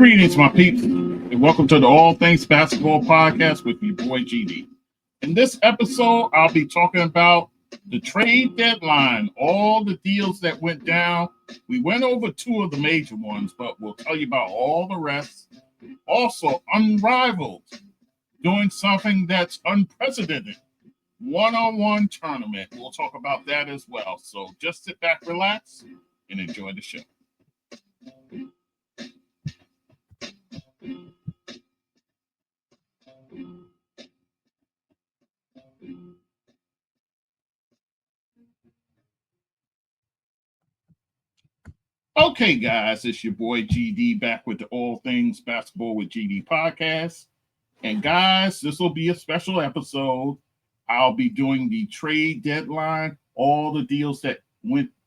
Greetings, my people, and welcome to the All Things Basketball Podcast with your boy GD. In this episode, I'll be talking about the trade deadline, all the deals that went down. We went over two of the major ones, but we'll tell you about all the rest. Also, Unrivaled, doing something that's unprecedented. One-on-one tournament. We'll talk about that as well. So just sit back, relax, and enjoy the show. Okay, guys, it's your boy GD back with the All Things Basketball with GD podcast. And guys, this will be a special episode. I'll be doing the trade deadline, all the deals that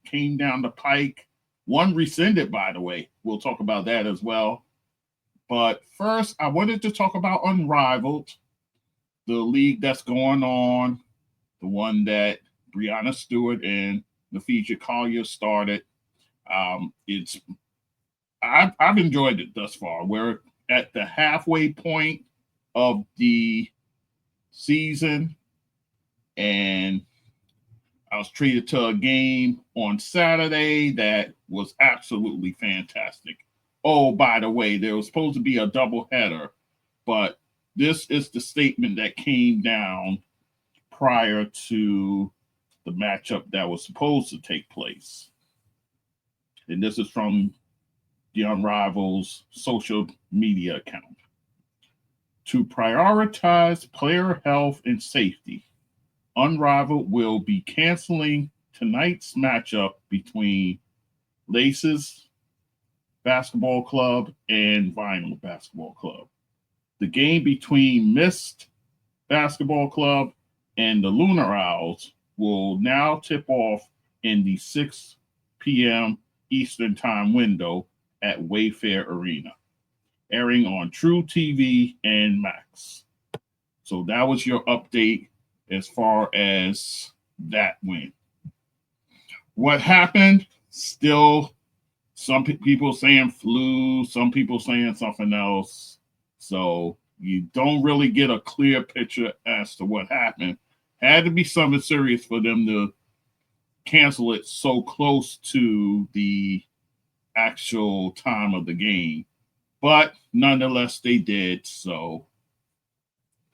came down the pike. One rescinded, by the way. We'll talk about that as well. But first, I wanted to talk about Unrivaled, the league that's going on, the one that Breanna Stewart and Nafisha Collier started. I've enjoyed it thus far. We're at the halfway point of the season, and I was treated to a game on Saturday that was absolutely fantastic. Oh, by the way, there was supposed to be a doubleheader, but this is the statement that came down prior to the matchup that was supposed to take place. And this is from the Unrivaled social media account. To prioritize player health and safety, Unrivaled will be canceling tonight's matchup between Laces Basketball Club and Vinyl Basketball Club. The game between Mist Basketball Club and the Lunar Owls will now tip off in the 6 p.m. Eastern Time window at Wayfair Arena, airing on True TV and Max. So that was your update as far as that went. What happened? Still, some people saying flu, some people saying something else. So you don't really get a clear picture as to what happened. Had to be something serious for them to cancel it so close to the actual time of the game, but nonetheless they did. So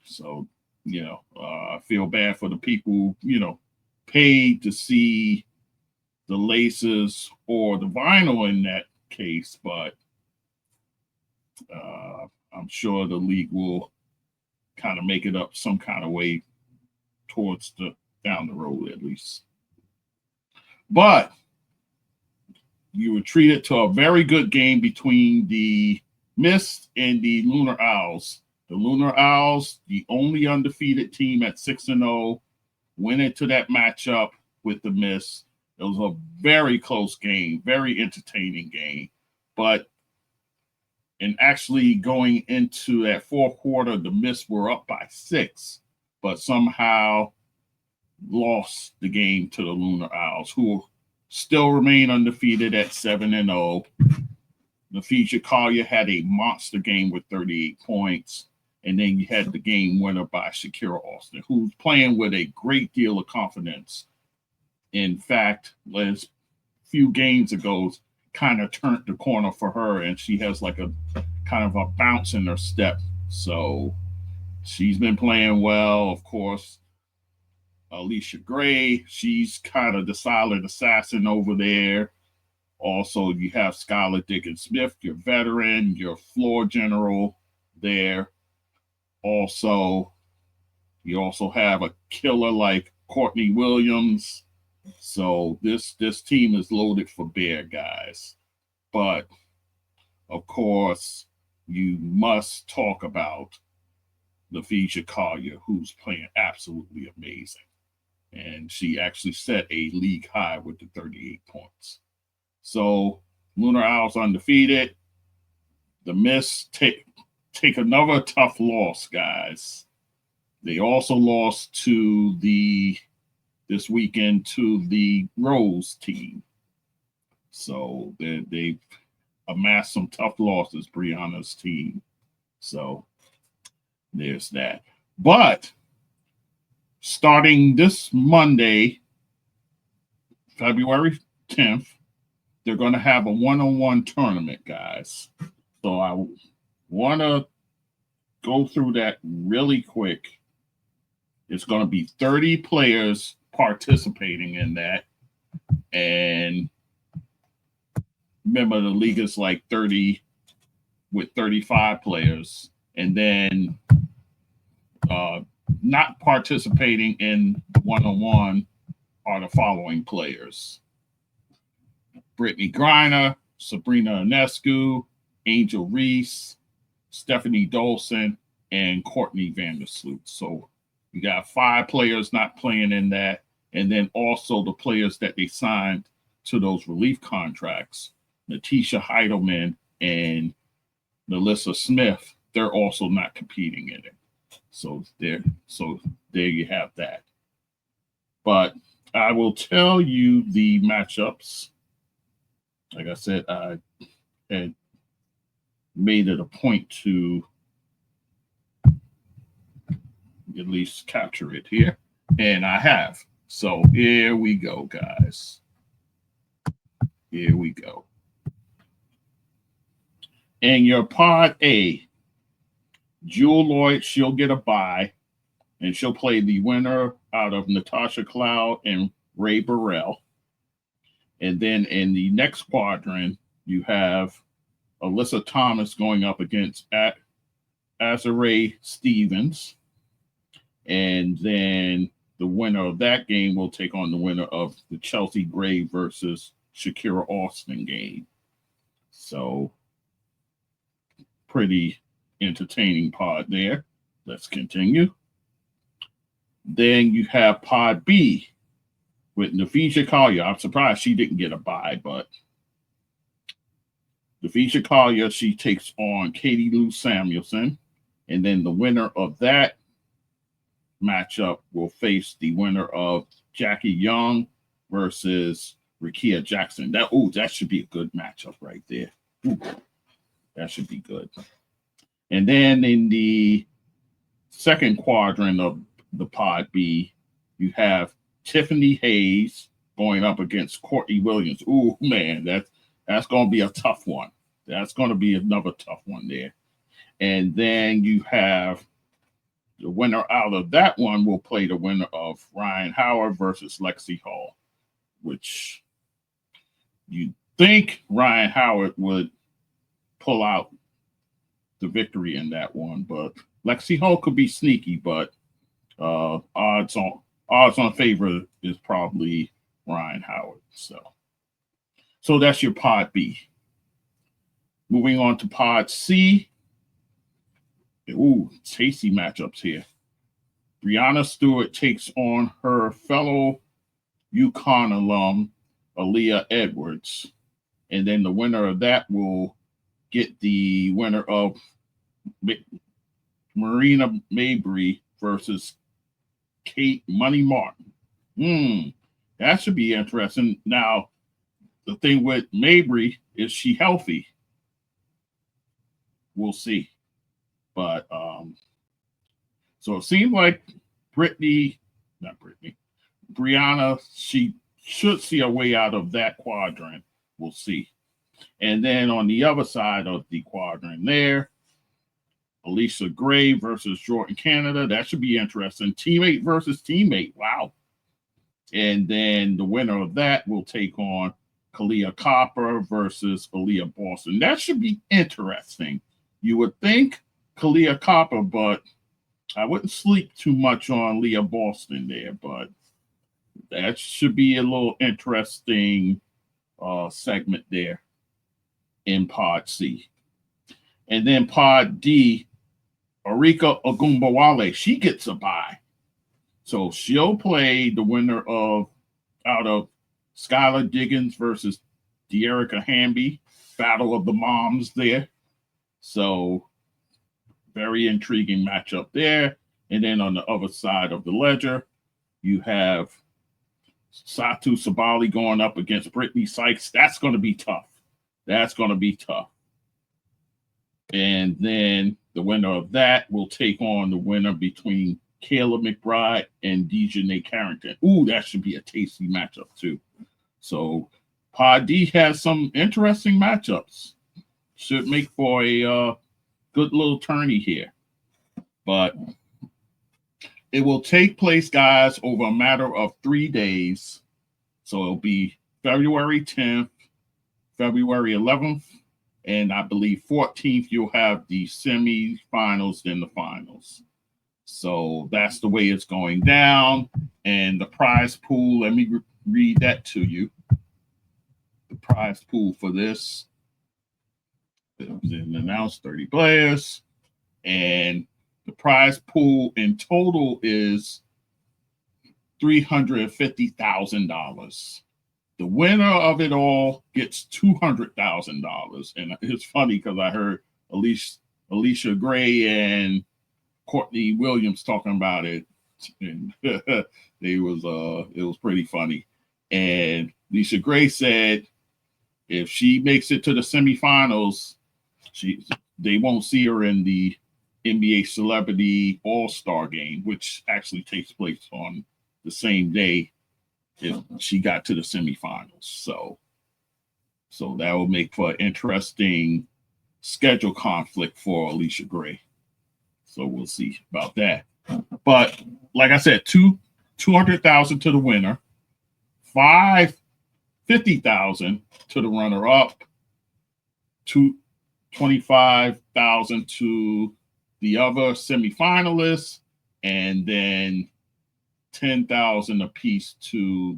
I feel bad for the people paid to see the Laces or the Vinyl in that case, but I'm sure the league will kind of make it up some kind of way towards down the road at least. But you were treated to a very good game between the Mist and the Lunar Owls. The Lunar Owls, the only undefeated team at 6-0, went into that matchup with the Mist. It was a very close game, very entertaining game. But in actually going into that fourth quarter, the Mist were up by 6, but somehow lost the game to the Lunar Owls, who still remain undefeated at 7-0. Nafisha Collier had a monster game with 38 points. And then you had the game winner by Shakira Austin, who's playing with a great deal of confidence. In fact, last few games ago kind of turned the corner for her, and she has like a kind of a bounce in her step. So she's been playing well, of course. Alicia Gray, she's kind of the silent assassin over there. Also, you have Skylar Dickens-Smith, your veteran, your floor general there. Also, you also have a killer like Courtney Williams. So this team is loaded for bear, guys. But, of course, you must talk about Nafisha Collier, who's playing absolutely amazing. And she actually set a league high with the 38 points. So Lunar Owls undefeated. The Mist take another tough loss, guys. They also lost to this weekend to the Rose team. So they amassed some tough losses, Brianna's team. So there's that. But starting this Monday, February 10th, they're going to have a one-on-one tournament, guys. So I want to go through that really quick. It's going to be 30 players participating in that. And remember, the league is like 30 with 35 players. And then not participating in one-on-one are the following players: Brittany Griner, Sabrina Ionescu, Angel Reese, Stephanie Dolson, and Courtney Vandersloot. So you got 5 players not playing in that. And then also the players that they signed to those relief contracts, Natisha Heidelman and Melissa Smith, they're also not competing in it. So there you have that. But I will tell you the matchups. Like I said, I had made it a point to at least capture it here, and I have. So here we go, guys. Here we go. In your pod A, Jewel Lloyd, she'll get a bye, and she'll play the winner out of Natasha Cloud and Ray Burrell. And then in the next quadrant, you have Alyssa Thomas going up against Azare Stevens. And then the winner of that game will take on the winner of the Chelsea Gray versus Shakira Austin game. So pretty entertaining pod there. Let's continue. Then you have pod B with Nafisha Collier. I'm surprised she didn't get a bye, but Nafisha Collier, she takes on Katie Lou Samuelson. And then the winner of that matchup will face the winner of Jackie Young versus Rikia Jackson. That should be a good matchup right there. Ooh, that should be good. And then in the second quadrant of the pod B, you have Tiffany Hayes going up against Courtney Williams. Ooh, man, that's going to be a tough one. That's going to be another tough one there. And then you have the winner out of that one will play the winner of Ryan Howard versus Lexi Hall, which you think Ryan Howard would pull out the victory in that one, but Lexi Hall could be sneaky, but odds on favor is probably Ryan Howard. So that's your pod B. Moving on to pod C. Ooh, tasty matchups here. Brianna Stewart takes on her fellow UConn alum, Aaliyah Edwards. And then the winner of that will get the winner of Marina Mabry versus Kate Money Martin. That should be interesting. Now, the thing with Mabry, is she healthy? We'll see. But so it seems like Brianna, she should see a way out of that quadrant. We'll see. And then on the other side of the quadrant there, Alicia Gray versus Jordan Canada. That should be interesting. Teammate versus teammate. Wow. And then the winner of that will take on Kalia Copper versus Aaliyah Boston. That should be interesting. You would think Kalia Copper, but I wouldn't sleep too much on Leah Boston there, but that should be a little interesting segment there in pod C. And then pod D, Arika Ogunbowale, she gets a bye. So she'll play the winner out of Skylar Diggins versus De'Erica Hamby, battle of the moms there. So very intriguing matchup there. And then on the other side of the ledger, you have Satu Sabali going up against Brittany Sykes. That's going to be tough. That's going to be tough. And then the winner of that will take on the winner between Caleb McBride and Dejanay Carrington. Ooh, that should be a tasty matchup too. So Pod D has some interesting matchups. Should make for a good little tourney here. But it will take place, guys, over a matter of 3 days. So it'll be February 10th, February 11th, and I believe 14th, you'll have the semifinals, then the finals. So that's the way it's going down. And the prize pool, let me read that to you. The prize pool for this, it was announced 30 players. And the prize pool in total is $350,000. The winner of it all gets $200,000. And it's funny because I heard Alicia Gray and Courtney Williams talking about it, and it was pretty funny. And Alicia Gray said if she makes it to the semifinals, they won't see her in the NBA Celebrity All-Star Game, which actually takes place on the same day if she got to the semifinals. So that will make for an interesting schedule conflict for Alicia Gray. So we'll see about that. But like I said, $200,000 to the winner, $50,000 to the runner-up, $25,000 to the other semifinalists, and then $10,000 apiece to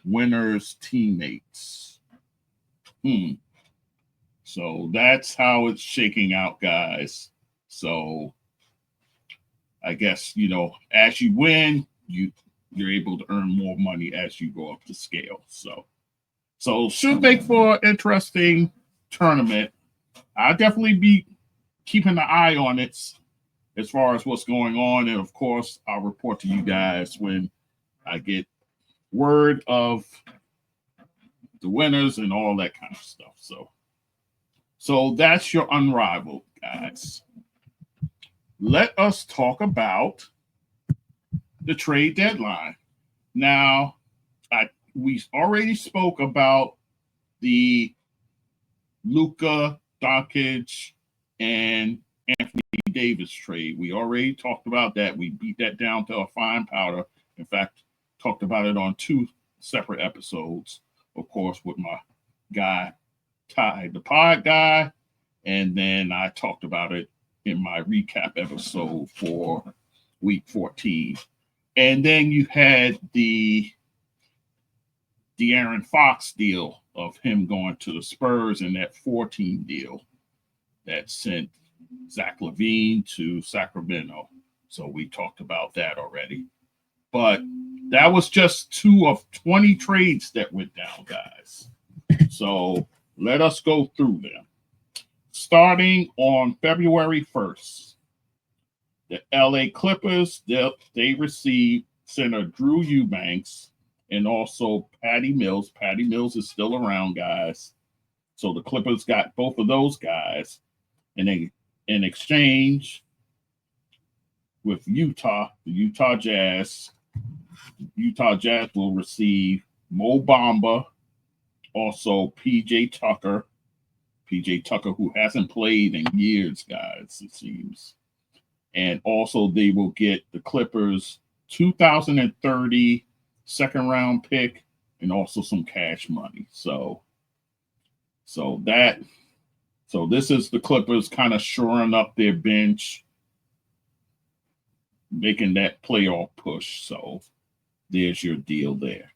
winners' teammates. So that's how it's shaking out, guys. So I guess, as you win, you're able to earn more money as you go up the scale. So should make for an interesting tournament. I'll definitely be keeping an eye on it as far as what's going on. And of course, I'll report to you guys when I get word of the winners and all that kind of stuff. So that's your Unrivaled, guys. Let us talk about the trade deadline. Now, we already spoke about the Luka Doncic and Anthony Davis trade. We already talked about that. We beat that down to a fine powder. In fact, talked about it on 2 separate episodes, of course, with my guy, Ty, the pod guy, and then I talked about it in my recap episode for week 14. And then you had the De'Aaron Fox deal of him going to the Spurs and that 14 deal that sent Zach LaVine to Sacramento. So we talked about that already. But that was just 2 of 20 trades that went down, guys. So let us go through them. Starting on February 1st, the LA Clippers, they received center Drew Eubanks and also Patty Mills. Patty Mills is still around, guys. So the Clippers got both of those guys. And then in exchange with Utah, the Utah Jazz will receive Mo Bamba, also PJ Tucker, who hasn't played in years, guys, it seems. And also they will get the Clippers 2030 second round pick and also some cash money. So this is the Clippers kind of shoring up their bench, making that playoff push. So there's your deal there.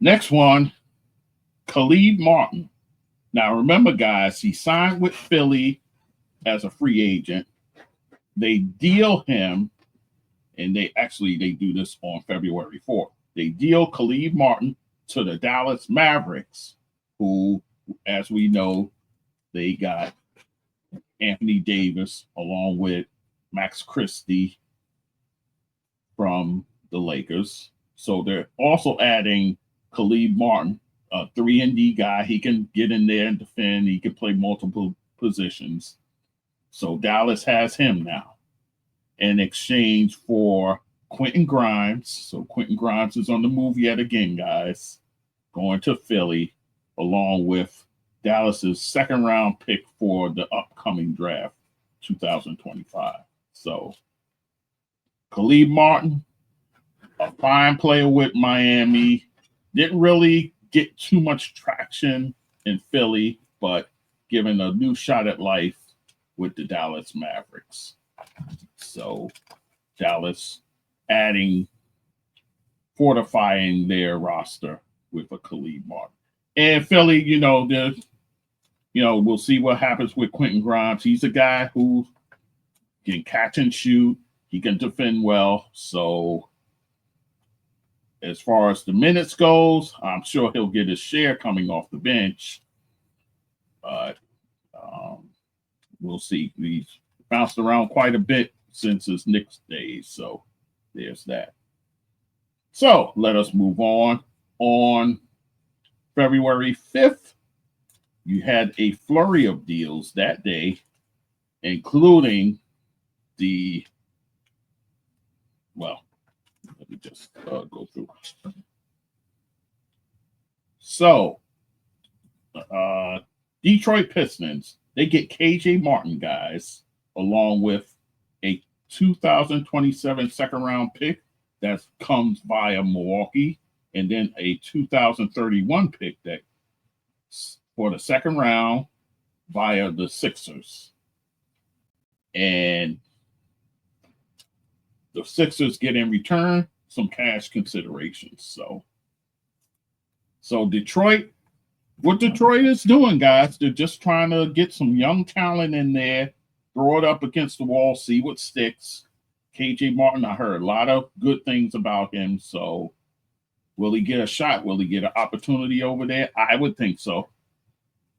Next one, Khalid Martin. Now remember, guys, he signed with Philly as a free agent. They deal him, and they do this on February 4th. They deal Khalid Martin to the Dallas Mavericks, who, as we know, they got Anthony Davis along with Max Christie from the Lakers. So they're also adding Khalid Martin, a 3-and-D guy. He can get in there and defend. He can play multiple positions. So Dallas has him now in exchange for Quentin Grimes. So Quentin Grimes is on the move yet again, guys, going to Philly, along with Dallas's second-round pick for the upcoming draft, 2025. So Khalid Martin, a fine player with Miami, didn't really get too much traction in Philly, but given a new shot at life with the Dallas Mavericks. So Dallas fortifying their roster with a Khalid Martin. And Philly, we'll see what happens with Quentin Grimes. He's a guy who can catch and shoot. He can defend well. So as far as the minutes goes, I'm sure he'll get his share coming off the bench. But we'll see. He's bounced around quite a bit since his Knicks days. So there's that. So let us move on. On February 5th, you had a flurry of deals that day, including let me just go through. So, Detroit Pistons, they get KJ Martin, guys, along with a 2027 second-round pick that comes via Milwaukee, and then a 2031 pick that for the second round via the Sixers. And the Sixers get in return some cash considerations. So Detroit, what Detroit is doing, guys, they're just trying to get some young talent in there, throw it up against the wall, see what sticks. KJ Martin, I heard a lot of good things about him. So will he get a shot? Will he get an opportunity over there? I would think so.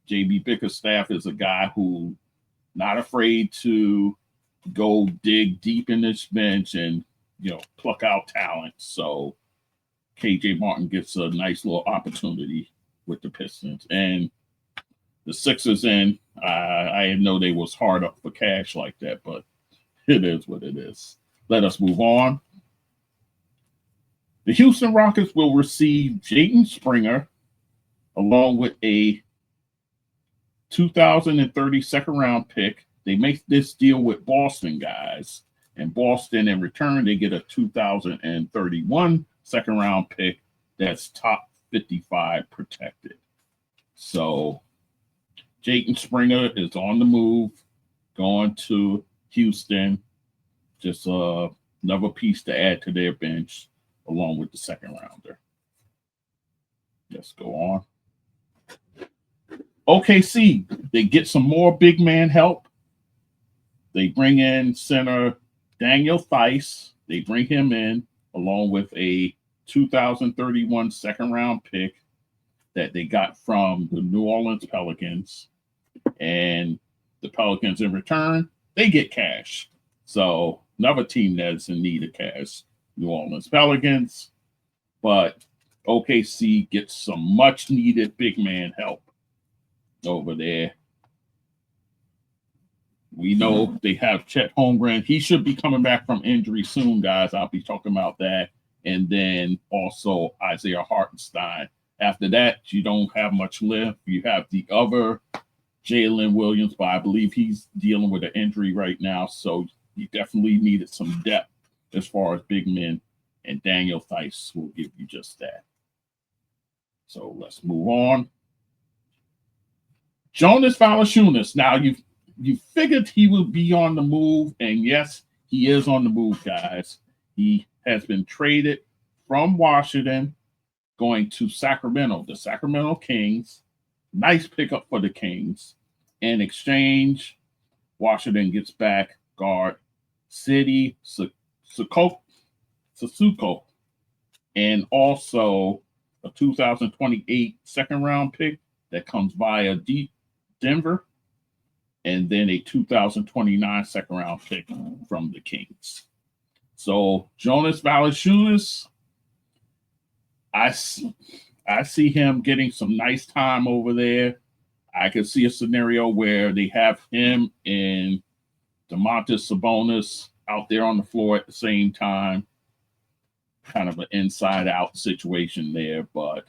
JB Bickerstaff is a guy who not afraid to go dig deep in this bench and, pluck out talent. So KJ Martin gets a nice little opportunity with the Pistons. And the Sixers I didn't know they was hard up for cash like that, but it is what it is. Let us move on. The Houston Rockets will receive Jaden Springer along with a 2030 second-round pick. They make this deal with Boston, guys. And Boston, in return, they get a 2031 second-round pick that's top 55 protected. So Jaden Springer is on the move, going to Houston. Just another piece to add to their bench, along with the second rounder. Let's go on. OKC, they get some more big man help. They bring in center Daniel Theis. They bring him in along with a 2031 second round pick that they got from the New Orleans Pelicans. And the Pelicans, in return, they get cash. So another team that's in need of cash, New Orleans Pelicans. But OKC gets some much needed big man help over there. We know they have Chet Holmgren. He should be coming back from injury soon, guys. I'll be talking about that. And then also Isaiah Hartenstein. After that, you don't have much left. You have the other Jalen Williams, but I believe he's dealing with an injury right now. So you definitely needed some depth as far as big men. And Daniel Theis will give you just that. So let's move on. Jonas Valanciunas. Now, you figured he would be on the move, and yes, he is on the move, guys. He has been traded from Washington, going to Sacramento, the Sacramento Kings. Nice pickup for the Kings. In exchange, Washington gets back guard City Sissoko, and also a 2028 second-round pick that comes via Denver, and then a 2029 second-round pick from the Kings. So Jonas Valanciunas, I see him getting some nice time over there. I could see a scenario where they have him and Domantas Sabonis out there on the floor at the same time. Kind of an inside-out situation there, but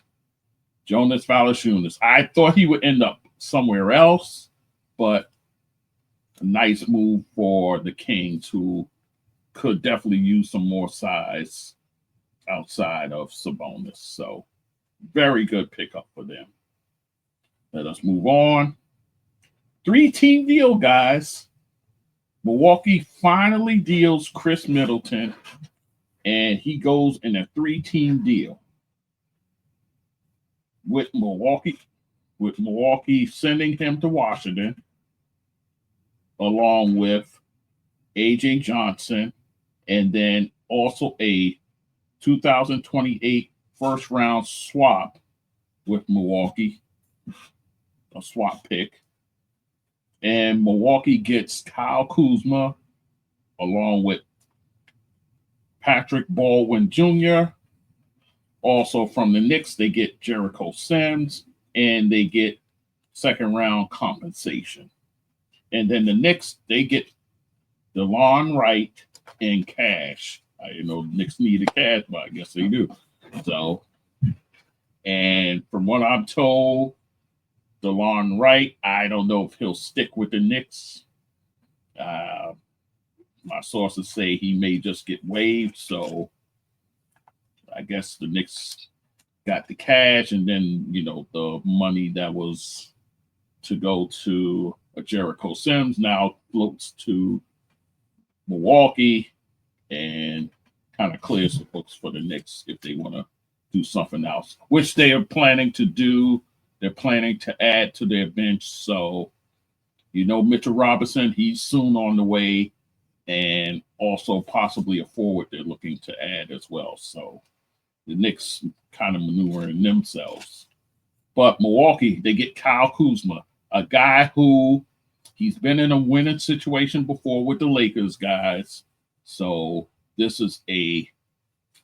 Jonas Valanciunas, I thought he would end up somewhere else, but a nice move for the Kings, who could definitely use some more size outside of Sabonis. So very good pickup for them. Let us move on. 3-team deal, guys. Milwaukee finally deals Khris Middleton, and he goes in a 3-team deal with Milwaukee sending him to Washington, along with A.J. Johnson, and then also a 2028 first-round swap with Milwaukee, a swap pick. And Milwaukee gets Kyle Kuzma, along with Patrick Baldwin Jr. Also from the Knicks, they get Jericho Sims, and they get second-round compensation. And then the Knicks, they get DeLon Wright and cash. I didn't know the Knicks needed cash, but I guess they do. So, and from what I'm told, DeLon Wright, I don't know if he'll stick with the Knicks. My sources say he may just get waived, so I guess the Knicks got the cash, and then, the money that was to go to a Jericho Sims now floats to Milwaukee and kind of clears the books for the Knicks if they want to do something else, which they are planning to do. They're planning to add to their bench. So, Mitchell Robinson, he's soon on the way, and also possibly a forward they're looking to add as well. So the Knicks kind of maneuvering themselves. But Milwaukee, they get Kyle Kuzma, a guy who he's been in a winning situation before with the Lakers, guys. So this is a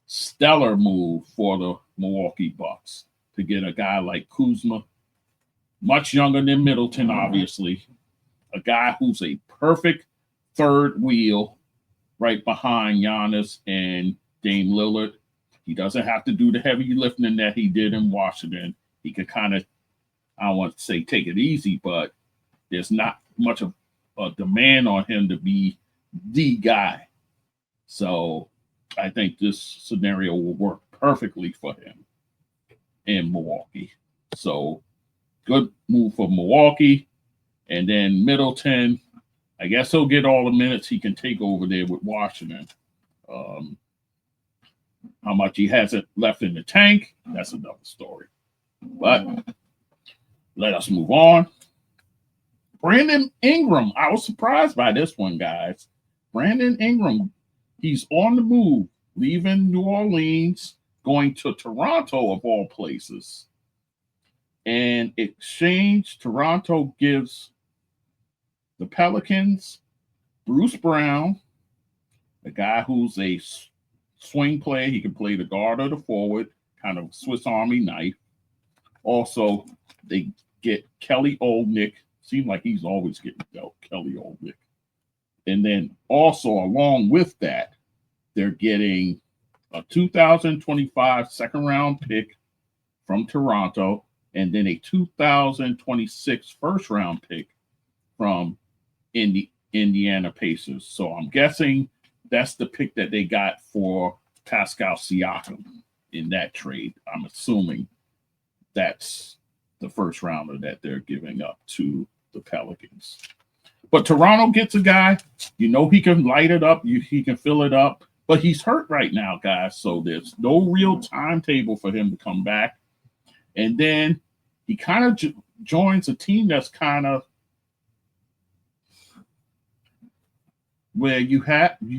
stellar move for the Milwaukee Bucks to get a guy like Kuzma, much younger than Middleton, obviously, a guy who's a perfect third wheel right behind Giannis and Dame Lillard. He doesn't have to do the heavy lifting that he did in Washington. He can kind of, I don't want to say take it easy, but there's not much of a demand on him to be the guy. So I think this scenario will work perfectly for him in Milwaukee. So good move for Milwaukee. And then Middleton, I guess he'll get all the minutes he can take over there with Washington. How much he has it left in the tank, that's another story. But let us move on. Brandon Ingram, I was surprised by this one, guys. Brandon Ingram, he's on the move, leaving New Orleans, going to Toronto of all places. And exchange, Toronto gives the Pelicans Bruce Brown, a guy who's a swing player. He can play the guard or the forward, kind of Swiss Army knife. Also, they get Kelly Olynyk. Seems like he's always getting dealt, Kelly Olynyk. And then also along with that, they're getting a 2025 second-round pick from Toronto, and then a 2026 first-round pick from Indiana Pacers. So I'm guessing that's the pick that they got for Pascal Siakam in that trade. I'm assuming that's the first rounder that they're giving up to the Pelicans. But Toronto gets a guy, he can light it up, he can fill it up, but he's hurt right now, guys. So there's no real timetable for him to come back. And then he kind of joins a team that's kind of where you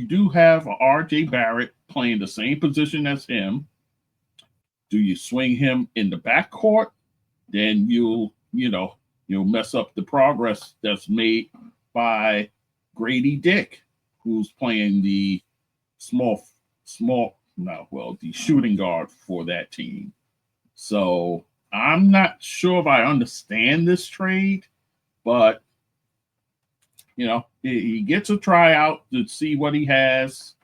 do have RJ Barrett playing the same position as him. Do you swing him in the backcourt? Then you'll mess up the progress that's made by Grady Dick, who's playing the the shooting guard for that team. So I'm not sure if I understand this trade, but he gets a tryout to see what he has.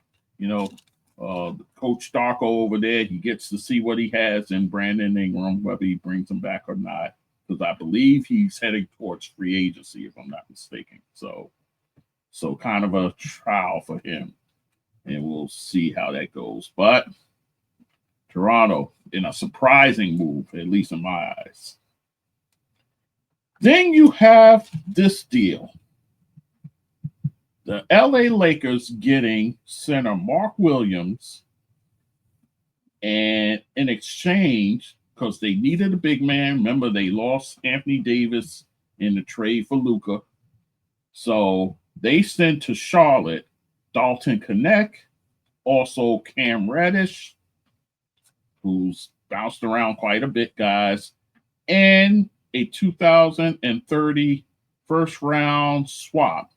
Coach Darko over there, he gets to see what he has in Brandon Ingram, whether he brings him back or not, because I believe he's heading towards free agency, if I'm not mistaken. So kind of a trial for him, and we'll see how that goes. But Toronto, in a surprising move, at least in my eyes. Then you have this deal. The LA Lakers getting center Mark Williams, and in exchange, because they needed a big man. Remember, they lost Anthony Davis in the trade for Luka. So they sent to Charlotte Dalton Knecht, also Cam Reddish, who's bounced around quite a bit, guys, and a 2030 first round swap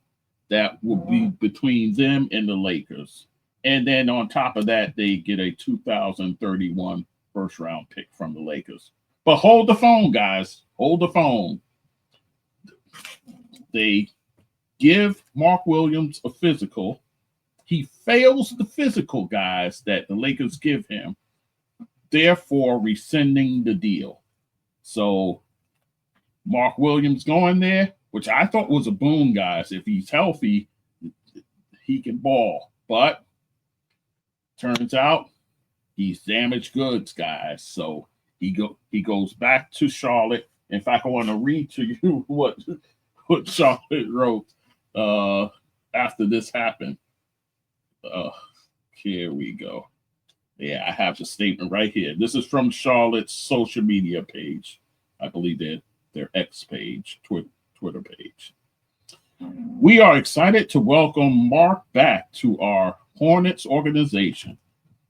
that will be between them and the Lakers. And then on top of that, they get a 2031 first round pick from the Lakers. But hold the phone, guys. Hold the phone. They give Mark Williams a physical. He fails the physical, guys, that the Lakers give him, therefore rescinding the deal. So Mark Williams going there, which I thought was a boon, guys. If he's healthy, he can ball. But turns out he's damaged goods, guys. So he goes back to Charlotte. In fact, I want to read to you what Charlotte wrote after this happened. Here we go. Yeah, I have the statement right here. This is from Charlotte's social media page. I believe their X page, Twitter page. We are excited to welcome Mark back to our Hornets organization.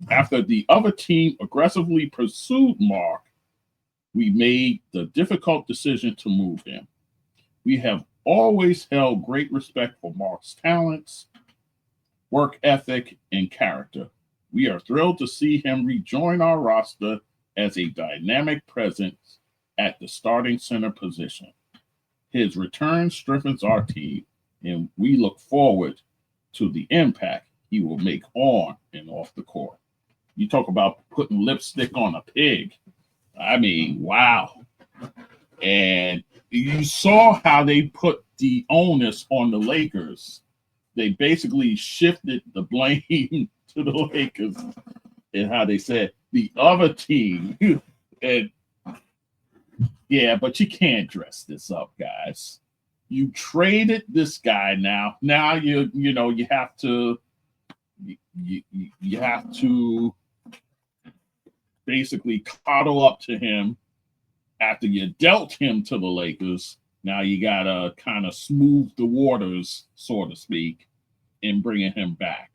After the other team aggressively pursued Mark, we made the difficult decision to move him. We have always held great respect for Mark's talents, work ethic, and character. We are thrilled to see him rejoin our roster as a dynamic presence at the starting center position. His return strengthens our team, and we look forward to the impact he will make on and off the court. You talk about putting lipstick on a pig. I mean, wow. And you saw how they put the onus on the Lakers. They basically shifted the blame to the Lakers and how they said the other team. And yeah, but you can't dress this up, guys. You traded this guy now. Now you have to basically coddle up to him after you dealt him to the Lakers. Now you gotta kind of smooth the waters, so to speak, in bringing him back.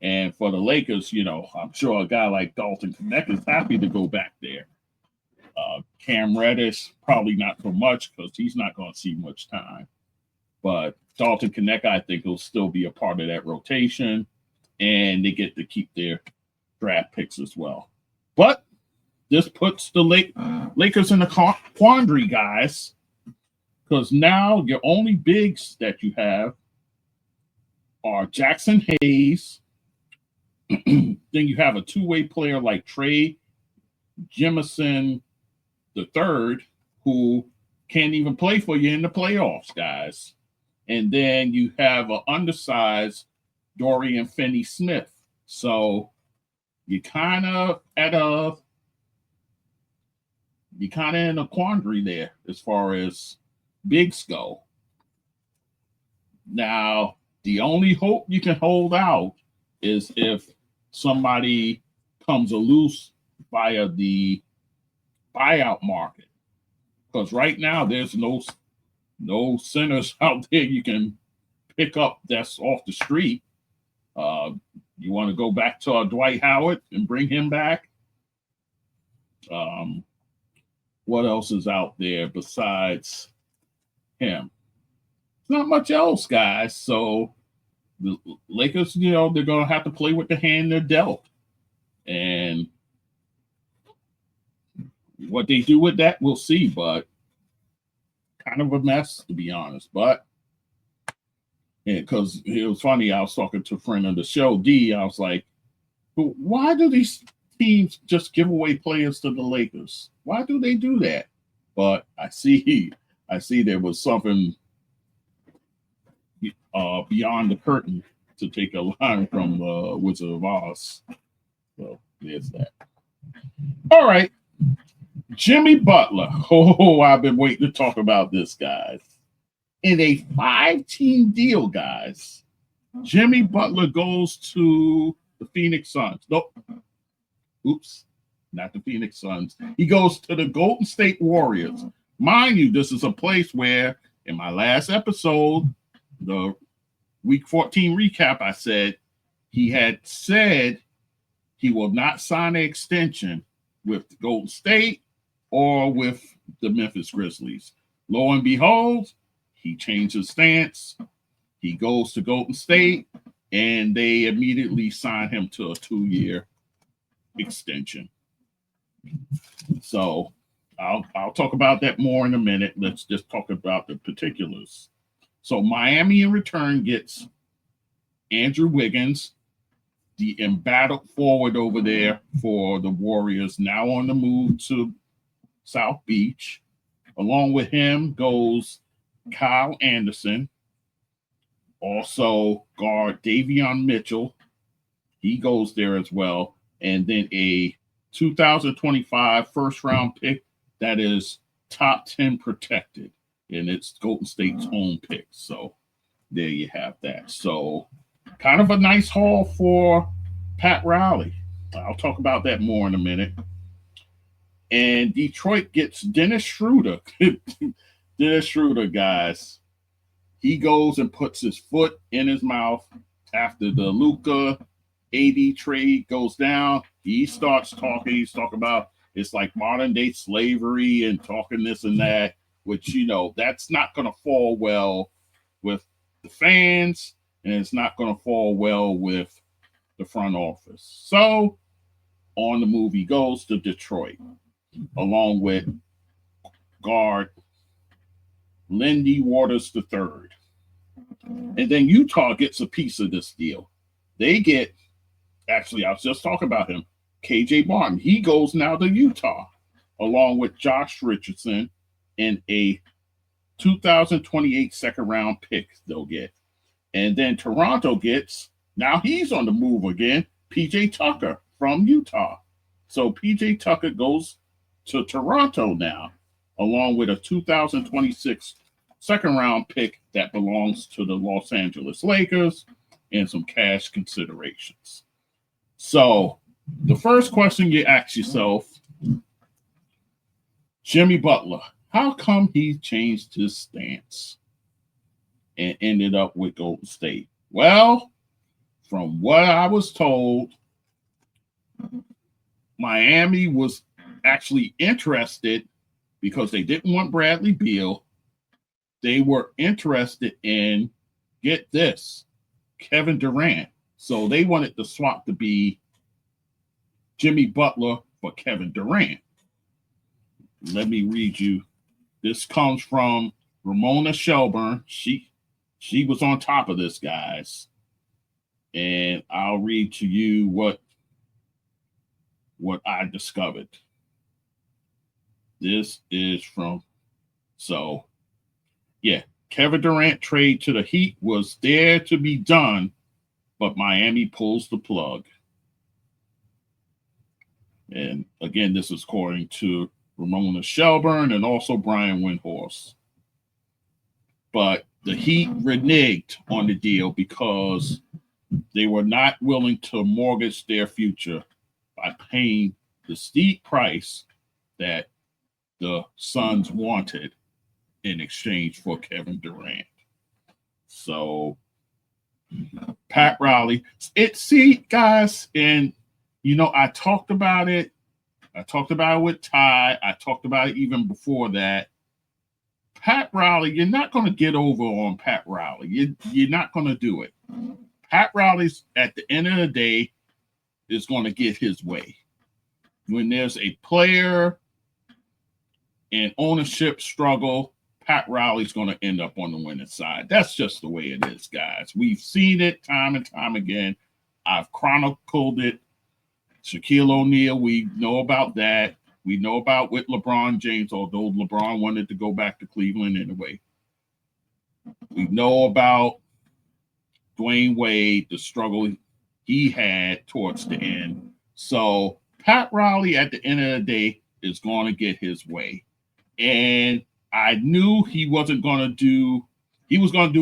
And for the Lakers, I'm sure a guy like Dalton Knecht is happy to go back there. Cam Reddish, probably not so much because he's not going to see much time. But Dalton Knecht, I think, will still be a part of that rotation, and they get to keep their draft picks as well. But this puts the Lakers in a quandary, guys, because now your only bigs that you have are Jackson Hayes. Then you have a two-way player like Trey Jemison III, who can't even play for you in the playoffs, guys. And then you have an undersized Dorian Finney-Smith. So you're kind of in a quandary there as far as bigs go. Now, the only hope you can hold out is if somebody comes loose via the buyout market. Because right now there's no centers out there you can pick up that's off the street. You want to go back to Dwight Howard and bring him back? What else is out there besides him? Not much else, guys. So the Lakers, they're going to have to play with the hand they're dealt. And what they do with that, we'll see. But kind of a mess, to be honest. But because it was funny, I was talking to a friend of the show, D. I was like, "But why do these teams just give away players to the Lakers? Why do they do that?" But I see there was something beyond the curtain, to take a line from Wizard of Oz. So there's that. All right. Jimmy Butler. Oh, I've been waiting to talk about this, guys. In a 5-team deal, guys, Jimmy Butler goes to the Phoenix Suns. Nope. Oops. Not the Phoenix Suns. He goes to the Golden State Warriors. Mind you, this is a place where, in my last episode, the Week 14 recap, I said he had said he will not sign an extension with Golden State or with the Memphis Grizzlies. Lo and behold, he changed his stance. He goes to Golden State, and they immediately sign him to a 2-year extension. So I'll talk about that more in a minute. Let's just talk about the particulars. So Miami in return gets Andrew Wiggins, the embattled forward over there for the Warriors, now on the move to South Beach. Along with him goes Kyle Anderson, also guard Davion Mitchell. He goes there as well. And then a 2025 first-round pick that is top 10 protected. And it's Golden State's own pick. So there you have that. So kind of a nice haul for Pat Riley. I'll talk about that more in a minute. And Detroit gets Dennis Schroeder. Dennis Schroeder, guys. He goes and puts his foot in his mouth after the Luka AD trade goes down. He starts talking. He's talking about it's like modern day slavery and talking this and that, which, you know, that's not going to fall well with the fans, and it's not going to fall well with the front office. So on the move, he goes to Detroit, along with guard Lindy Waters III. And then Utah gets a piece of this deal. They get, actually, I was just talking about him, KJ Martin. He goes now to Utah, along with Josh Richardson and a 2028 second-round pick they'll get. And then Toronto gets, now he's on the move again, PJ Tucker from Utah. So PJ Tucker goes to Toronto now, along with a 2026 second-round pick that belongs to the Los Angeles Lakers and some cash considerations. So the first question you ask yourself, Jimmy Butler, how come he changed his stance and ended up with Golden State? Well, from what I was told, Miami was actually interested because they didn't want Bradley Beal. They were interested in, get this, Kevin Durant. So they wanted the swap to be Jimmy Butler for Kevin Durant. Let me read you. This comes from Ramona Shelburne. She was on top of this, guys. And I'll read to you what I discovered. This is from, so yeah, Kevin Durant trade to the Heat was there to be done, but Miami pulls the plug. And again, this is according to Ramona Shelburne and also Brian Windhorst. But the Heat reneged on the deal because they were not willing to mortgage their future by paying the steep price that the Suns wanted in exchange for Kevin Durant. So Pat Riley, guys, and you know, I talked about it. I talked about it with Ty. I talked about it even before that. Pat Riley, you're not going to get over on Pat Riley. You're not going to do it. Pat Riley's, at the end of the day, is going to get his way. When there's a player and ownership struggle, Pat Riley's going to end up on the winning side. That's just the way it is, guys. We've seen it time and time again. I've chronicled it. Shaquille O'Neal, we know about that. We know about with LeBron James, although LeBron wanted to go back to Cleveland anyway. We know about Dwayne Wade, the struggle he had towards the end. So Pat Riley, at the end of the day, is going to get his way. And I knew he was going to do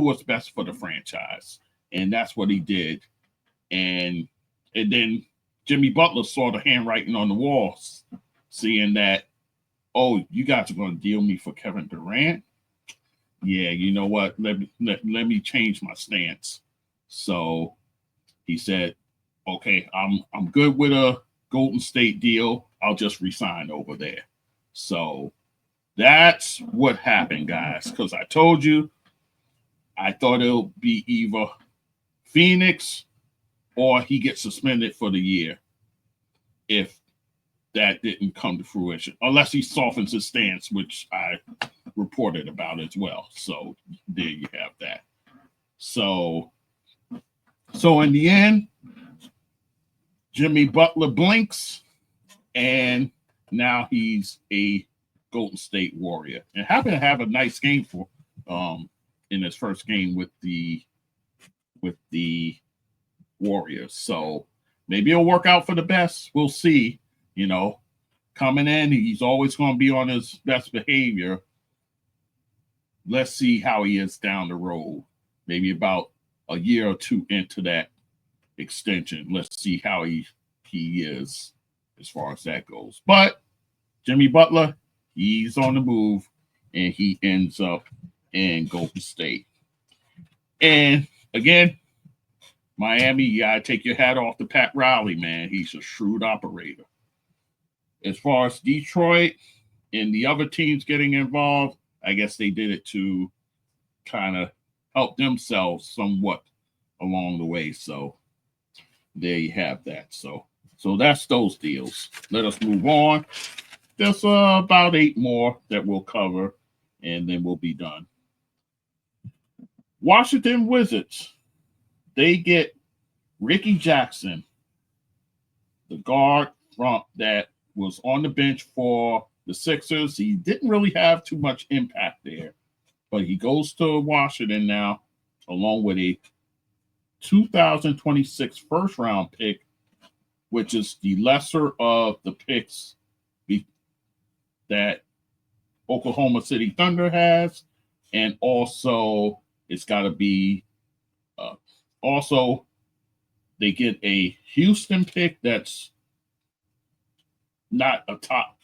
what's best for the franchise. And that's what he did. And then Jimmy Butler saw the handwriting on the walls, seeing that, oh, you guys are going to deal me for Kevin Durant? Yeah, you know what? Let me change my stance. So he said, okay, I'm good with a Golden State deal. I'll just resign over there. So that's what happened, guys, because I told you I thought it'll be either Phoenix or he gets suspended for the year if that didn't come to fruition, unless he softens his stance, which I reported about as well. So there you have that. So in the end, Jimmy Butler blinks, and now he's a Golden State Warrior, and happened to have a nice game for in his first game with the Warriors. So maybe it'll work out for the best. We'll see. You know, coming in, he's always going to be on his best behavior. Let's see how he is down the road. Maybe about a year or two into that extension. Let's see how he is as far as that goes. But Jimmy Butler, he's on the move, and he ends up in Golden State. And again, Miami, you got to take your hat off to Pat Riley, man. He's a shrewd operator. As far as Detroit and the other teams getting involved, I guess they did it to kind of help themselves somewhat along the way. So there you have that. So that's those deals. Let us move on. There's about 8 more that we'll cover, and then we'll be done. Washington Wizards, they get Ricky Jackson, the guard from that was on the bench for the Sixers. He didn't really have too much impact there, but he goes to Washington now, along with a 2026 first-round pick, which is the lesser of the picks that Oklahoma City Thunder has, and also it's got to be also they get a Houston pick that's not a top,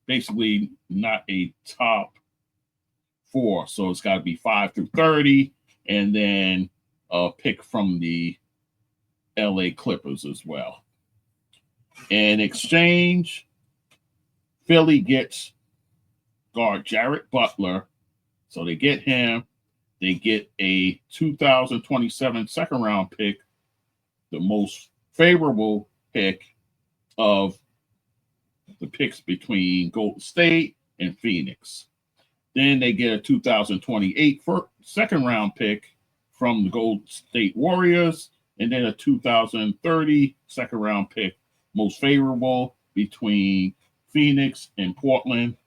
basically not a top 4. So it's got to be 5 through 30, and then a pick from the LA Clippers as well. In exchange, Philly gets guard Jarrett Butler. So they get him. They get a 2027 second round pick, the most favorable pick of the picks between Golden State and Phoenix. Then they get a 2028 second round pick from the Golden State Warriors, and then a 2030 second round pick, most favorable between Phoenix and Portland.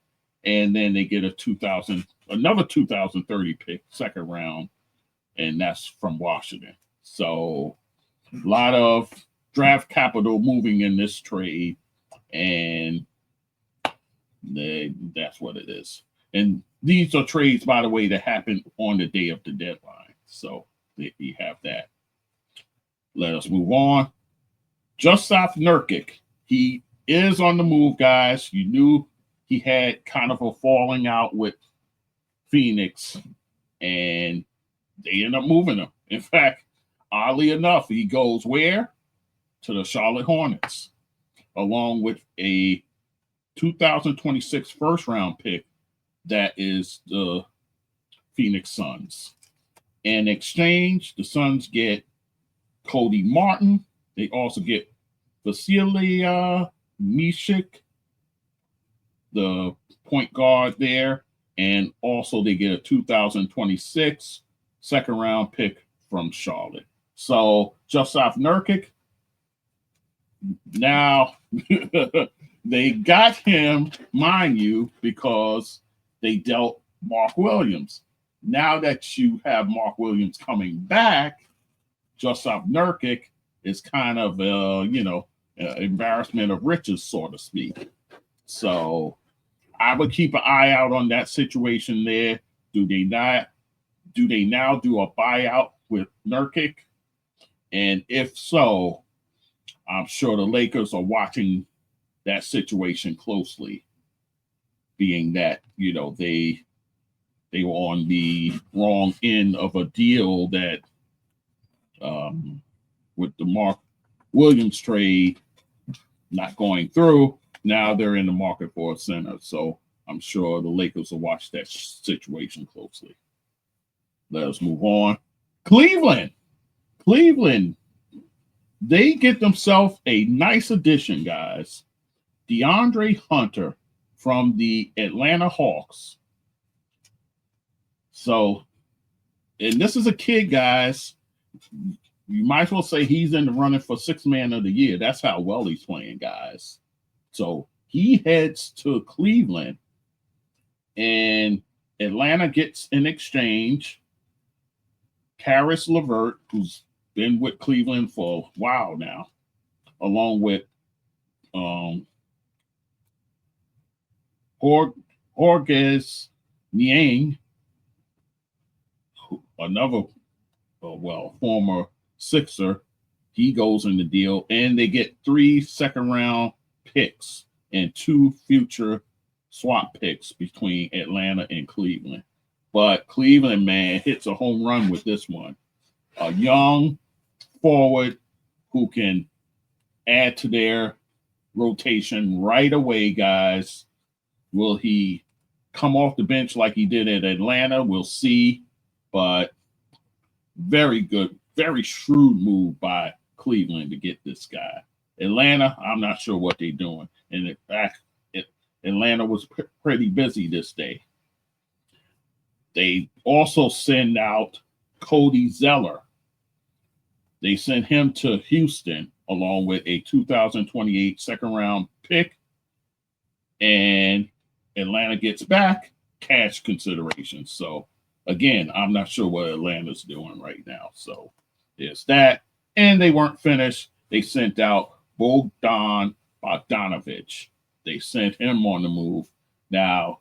And then they get another 2030 pick, second round, and that's from Washington. So a lot of draft capital moving in this trade, and that's what it is. And these are trades, by the way, that happened on the day of the deadline. So you have that. Let us move on. Jusuf Nurkic. He is on the move, guys. You knew he had kind of a falling out with Phoenix, and they end up moving him. In fact, oddly enough, he goes where? To the Charlotte Hornets, along with a 2026 first-round pick that is the Phoenix Suns. In exchange, the Suns get Cody Martin. They also get Vasilia Mishik, the point guard there, and also they get a 2026 second round pick from Charlotte. So Jusuf Nurkic, now they got him, mind you, because they dealt Mark Williams. Now that you have Mark Williams coming back, Jusuf Nurkic is kind of embarrassment of riches, so to speak. So I would keep an eye out on that situation there. Do they now do a buyout with Nurkic? And if so, I'm sure the Lakers are watching that situation closely, being that, they were on the wrong end of a deal that with the Mark Williams trade not going through. Now they're in the market for a center. So I'm sure the Lakers will watch that situation closely. Let us move on. Cleveland, they get themselves a nice addition, guys. DeAndre Hunter from the Atlanta Hawks. So, and this is a kid, guys. You might as well say he's in the running for sixth man of the year. That's how well he's playing, guys. So he heads to Cleveland, and Atlanta gets in exchange Caris LeVert, who's been with Cleveland for a while now, along with Jorges Niang, another former Sixer. He goes in the deal, and they get 3 second-round picks and 2 future swap picks between Atlanta and Cleveland. But Cleveland, man, hits a home run with this one. A young forward who can add to their rotation right away, guys. Will he come off the bench like he did at Atlanta? We'll see. But very good, very shrewd move by Cleveland to get this guy. Atlanta, I'm not sure what they're doing. And in fact, Atlanta was pretty busy this day. They also send out Cody Zeller. They sent him to Houston along with a 2028 second-round pick. And Atlanta gets back cash consideration. So, again, I'm not sure what Atlanta's doing right now. So, there's that. And they weren't finished. They sent out Bogdan Bogdanovic. They sent him on the move. Now,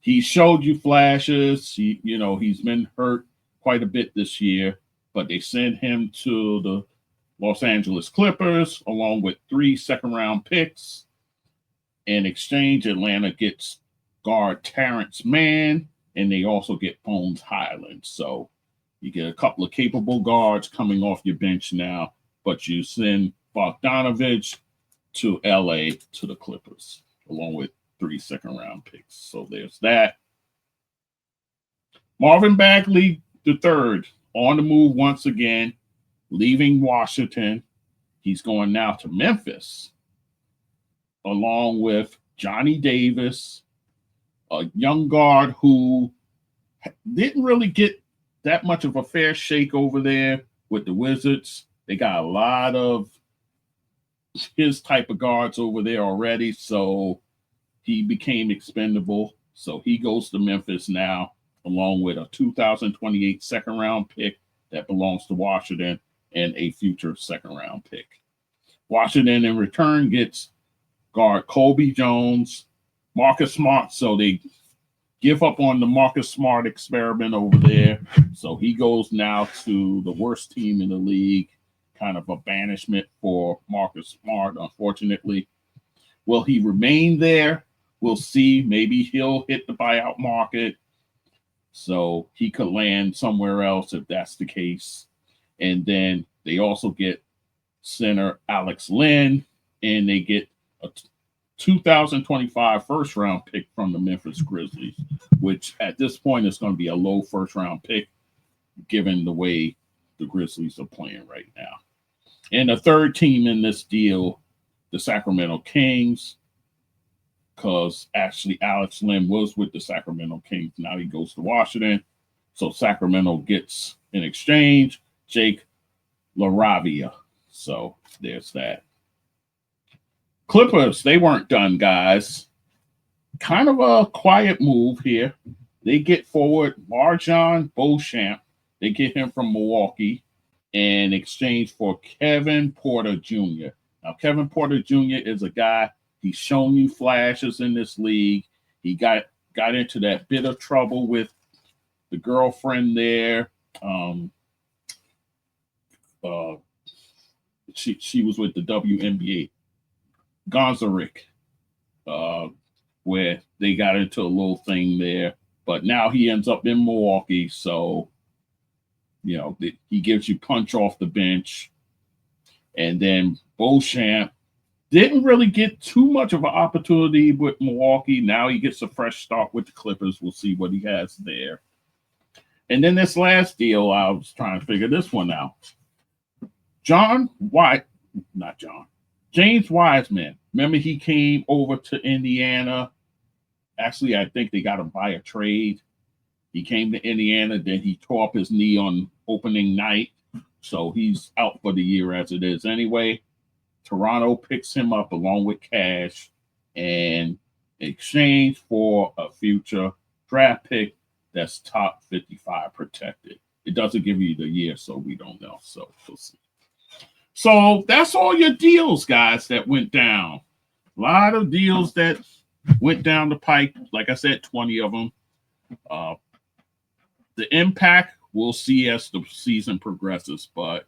he showed you flashes. He's been hurt quite a bit this year, but they sent him to the Los Angeles Clippers along with 3 second-round picks. In exchange, Atlanta gets guard Terrence Mann, and they also get Bones Highland. So you get a couple of capable guards coming off your bench now, but you send Bogdanovic to LA to the Clippers along with 3 second-round picks. So there's that. Marvin Bagley III on the move once again, leaving Washington. He's going now to Memphis, along with Johnny Davis, a young guard who didn't really get that much of a fair shake over there with the Wizards. They got a lot of his type of guards over there already, so he became expendable. So he goes to Memphis now, along with a 2028 second-round pick that belongs to Washington and a future second-round pick. Washington, in return, gets guard Kobe Jones, Marcus Smart. So they give up on the Marcus Smart experiment over there. So he goes now to the worst team in the league, kind of a banishment for Marcus Smart, unfortunately. Will he remain there? We'll see. Maybe he'll hit the buyout market, so he could land somewhere else if that's the case. And then they also get center Alex Len, and they get a 2025 first-round pick from the Memphis Grizzlies, which at this point is going to be a low first-round pick given the way the Grizzlies are playing right now. And the third team in this deal, the Sacramento Kings, because actually Alex Len was with the Sacramento Kings. Now he goes to Washington. So Sacramento gets in exchange Jake LaRavia. So there's that. Clippers, they weren't done, guys. Kind of a quiet move here. They get forward Marjon Beauchamp. They get him from Milwaukee in exchange for Kevin Porter Jr. Now, Kevin Porter Jr. is a guy, he's shown you flashes in this league. He got into that bit of trouble with the girlfriend there. She was with the WNBA. Gonzaric, where they got into a little thing there. But now he ends up in Milwaukee, so, you know, he gives you punch off the bench. And then Beauchamp didn't really get too much of an opportunity with Milwaukee. Now he gets a fresh start with the Clippers. We'll see what he has there. And then this last deal, I was trying to figure this one out. James Wiseman. Remember, he came over to Indiana. Actually, I think they got him by a trade. He came to Indiana, then he tore up his knee on opening night. So he's out for the year as it is anyway. Toronto picks him up along with cash in exchange for a future draft pick that's top 55 protected. It doesn't give you the year, so we don't know. So we'll see. So that's all your deals, guys, that went down. A lot of deals that went down the pike. Like I said, 20 of them. The impact we'll see as the season progresses. But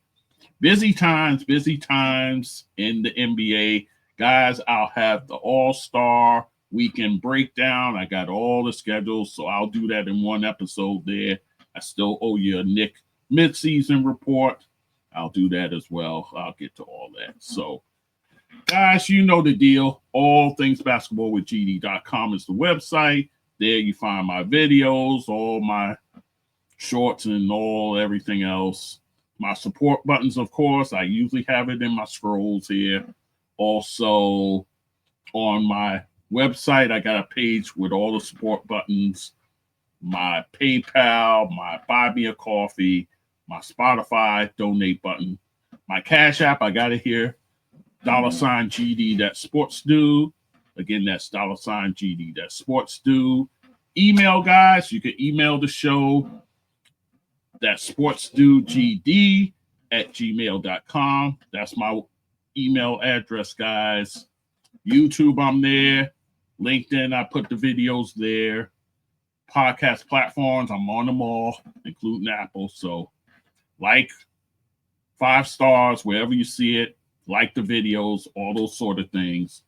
busy times in the NBA. Guys, I'll have the All-Star Weekend breakdown. I got all the schedules, so I'll do that in one episode there. I still owe you a Nick mid-season report. I'll do that as well. I'll get to all that. So, guys, you know the deal. All things basketball with GD.com is the website. There you find my videos, all my shorts, and everything else. My support buttons, of course. I usually have it in my scrolls here. Also, on my website, I got a page with all the support buttons. My PayPal, my Buy Me a Coffee, my Spotify donate button, my Cash App, I got it here. $GD, that's Sports Do. Again, that's $GD, that's Sports Do. Email, guys, you can email the show. That's sportsdogd@gmail.com. That's my email address, guys. YouTube, I'm there. LinkedIn, I put the videos there. Podcast platforms, I'm on them all, including Apple. So, like, 5 stars wherever you see it. Like the videos, all those sort of things.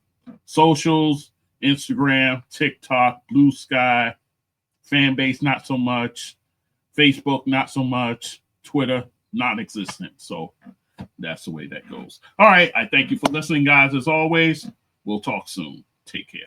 Socials, Instagram, TikTok, Blue Sky, Fanbase, not so much. Facebook, not so much. Twitter, non-existent. So that's the way that goes. All right. I thank you for listening, guys. As always, we'll talk soon. Take care.